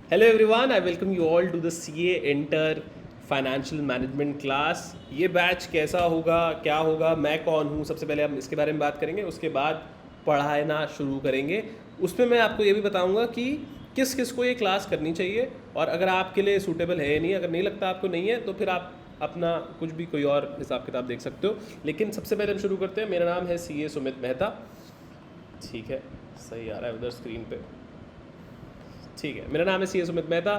Hello everyone, I welcome you all to the CA inter financial management class. ये batch कैसा होगा, क्या होगा, मैं कौन हूँ, सबसे पहले हम इसके बारे में बात करेंगे। उसके बाद पढ़ाना शुरू करेंगे। उसमें मैं आपको ये भी बताऊँगा कि किस किस को ये क्लास करनी चाहिए, और अगर आपके लिए सूटेबल है या नहीं, अगर नहीं लगता आपको नहीं है तो फिर आप अपना कुछ भी कोई और हिसाब किताब देख सकते हो। लेकिन सबसे पहले हम शुरू करते हैं। मेरा नाम है सीए सुमित मेहता। ठीक है, सही आ रहा है उधर स्क्रीन पे। ठीक है, मेरा नाम है सीए सुमित मेहता।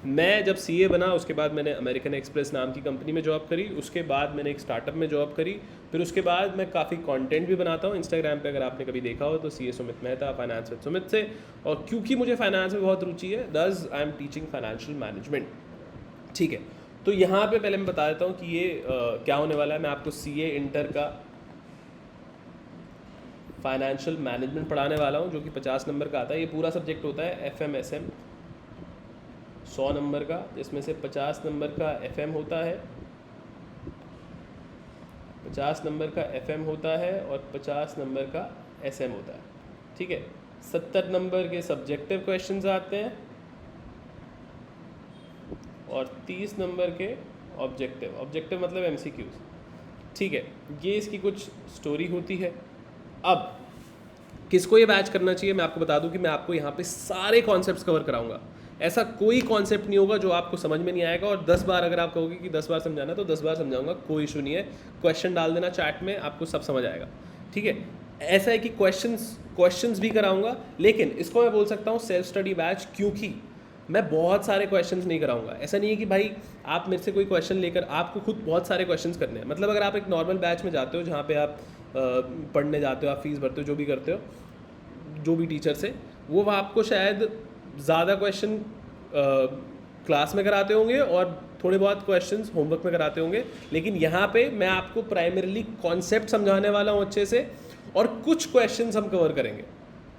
मैं जब सीए बना उसके बाद मैंने अमेरिकन एक्सप्रेस नाम की कंपनी में जॉब करी। उसके बाद मैंने एक स्टार्टअप में जॉब करी। फिर उसके बाद मैं काफ़ी कंटेंट भी बनाता हूँ इंस्टाग्राम पे, अगर आपने कभी देखा हो तो CA Sumit Mehta finance with Sumit से। और क्योंकि मुझे फाइनेंस में बहुत रुचि है, दस I am teaching financial management. ठीक है, तो यहाँ पे पहले मैं बता देता हूँ कि ये क्या होने वाला है। मैं आपको सीए इंटर का फाइनेंशियल मैनेजमेंट पढ़ाने वाला हूँ, जो कि 50 नंबर का आता है। ये पूरा सब्जेक्ट होता है FMSM 100 नंबर का, जिसमें से 50 नंबर का FM होता है, 50 नंबर का FM होता है और 50 नंबर का SM होता है। ठीक है, 70 नंबर के सब्जेक्टिव क्वेश्चंस आते हैं और 30 नंबर के ऑब्जेक्टिव मतलब MCQs। ठीक है, ये इसकी कुछ स्टोरी होती है। अब किसको ये बैच करना चाहिए, मैं आपको बता दूं कि मैं आपको यहाँ पे सारे कॉन्सेप्ट्स कवर कराऊंगा। ऐसा कोई कॉन्सेप्ट नहीं होगा जो आपको समझ में नहीं आएगा। और 10 बार अगर आप कहोगे कि 10 बार समझाना, तो 10 बार समझाऊंगा, कोई इशू नहीं है। क्वेश्चन डाल देना चैट में, आपको सब समझ आएगा। ठीक है, ऐसा है कि क्वेश्चंस भी कराऊंगा, लेकिन इसको मैं बोल सकता हूँ सेल्फ स्टडी बैच, क्योंकि मैं बहुत सारे क्वेश्चंस नहीं कराऊंगा। ऐसा नहीं है कि भाई आप मेरे से कोई क्वेश्चन लेकर, आपको खुद बहुत सारे क्वेश्चंस करने हैं। मतलब अगर आप एक नॉर्मल बैच में जाते हो जहाँ पे आप पढ़ने जाते हो, आप फीस भरते हो, जो भी करते हो, जो भी टीचर से, वो आपको शायद ज़्यादा क्वेश्चन क्लास में कराते होंगे और थोड़े बहुत क्वेश्चंस होमवर्क में कराते होंगे। लेकिन यहाँ पे मैं आपको प्राइमरीली कॉन्सेप्ट समझाने वाला हूँ अच्छे से, और कुछ क्वेश्चंस हम कवर करेंगे।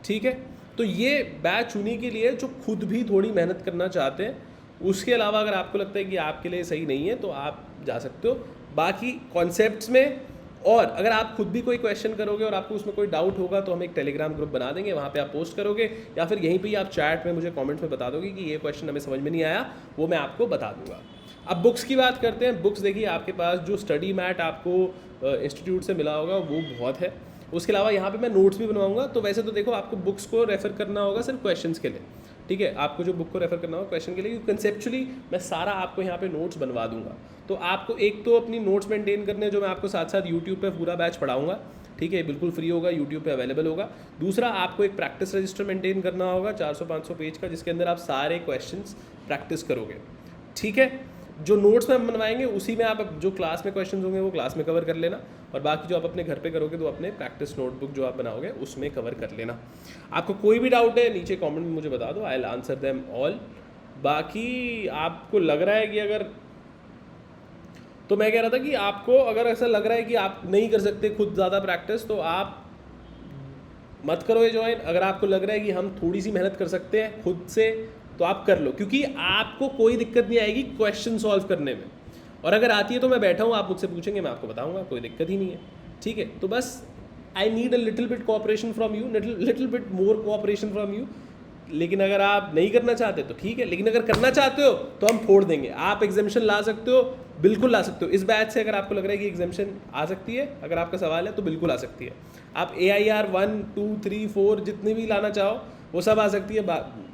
ठीक है, तो ये बैच उन्हीं के लिए जो खुद भी थोड़ी मेहनत करना चाहते हैं। उसके अलावा अगर आपको लगता है कि आपके लिए सही नहीं है तो आप जा सकते हो बाकी कॉन्सेप्ट्स में। और अगर आप खुद भी कोई क्वेश्चन करोगे और आपको उसमें कोई डाउट होगा तो हम एक टेलीग्राम ग्रुप बना देंगे, वहाँ पे आप पोस्ट करोगे, या फिर यहीं पे ही आप चैट में मुझे कमेंट्स में बता दोगे कि ये क्वेश्चन हमें समझ में नहीं आया, वो मैं आपको बता दूंगा। अब बुक्स की बात करते हैं। बुक्स देखिए, आपके पास जो स्टडी मैट आपको इंस्टीट्यूट से मिला होगा वो बहुत है। उसके अलावा यहाँ पे मैं नोट्स भी बनवाऊंगा। तो वैसे तो देखो, आपको बुक्स को रेफ़र करना होगा सिर्फ क्वेश्चंस के लिए। ठीक है, आपको जो बुक को रेफ़र करना होगा क्वेश्चन के लिए, कंसेप्चुअली मैं सारा आपको यहाँ पे नोट्स बनवा दूंगा। तो आपको एक तो अपनी नोट्स मेंटेन करने, जो मैं आपको साथ साथ यूट्यूब पे पूरा बैच पढ़ाऊंगा। ठीक है, बिल्कुल फ्री होगा, यूट्यूब पे अवेलेबल होगा। दूसरा, आपको एक प्रैक्टिस रजिस्टर मेंटेन करना होगा 400-500 पेज का, जिसके अंदर आप सारे क्वेश्चंस प्रैक्टिस करोगे। ठीक है, जो नोट्स में हम बनवाएंगे उसी में आप जो क्लास में क्वेश्चंस होंगे वो क्लास में कवर कर लेना, और बाकी जो आप अपने घर पे करोगे तो अपने प्रैक्टिस नोटबुक जो आप बनाओगे उसमें कवर कर लेना। आपको कोई भी डाउट है नीचे कमेंट में मुझे बता दो, I will answer them all. बाकी आपको लग रहा है कि अगर, तो मैं कह रहा था कि आपको अगर ऐसा लग रहा है कि आप नहीं कर सकते खुद ज़्यादा प्रैक्टिस, तो आप मत करो ये ज्वाइन। अगर आपको लग रहा है कि हम थोड़ी सी मेहनत कर सकते हैं खुद से, तो आप कर लो, क्योंकि आपको कोई दिक्कत नहीं आएगी क्वेश्चन सॉल्व करने में। और अगर आती है तो मैं बैठा हूँ, आप मुझसे पूछेंगे, मैं आपको बताऊँगा, कोई दिक्कत ही नहीं है। ठीक है, तो बस I need a little bit cooperation from you, little bit more cooperation from you. लेकिन अगर आप नहीं करना चाहते तो ठीक है, लेकिन अगर करना चाहते हो तो हम फोड़ देंगे। आप एग्जामिशन ला सकते हो, बिल्कुल ला सकते हो। इस बैच से अगर आपको लग रहा है कि एग्जामिशन आ सकती है, अगर आपका सवाल है तो बिल्कुल आ सकती है। आप AIR 1, 2, 3, 4 जितनी भी लाना चाहो वो सब आ सकती है,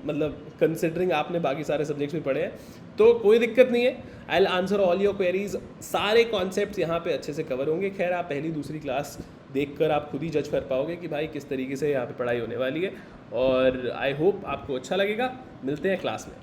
मतलब कंसिडरिंग आपने बाकी सारे सब्जेक्ट्स भी पढ़े हैं, तो कोई दिक्कत नहीं है। I will answer all your queries. सारे कॉन्सेप्ट्स यहाँ पे अच्छे से कवर होंगे। खैर, आप पहली दूसरी क्लास देखकर आप खुद ही जज कर पाओगे कि भाई किस तरीके से यहाँ पे पढ़ाई होने वाली है, और आई होप आपको अच्छा लगेगा। मिलते हैं क्लास में।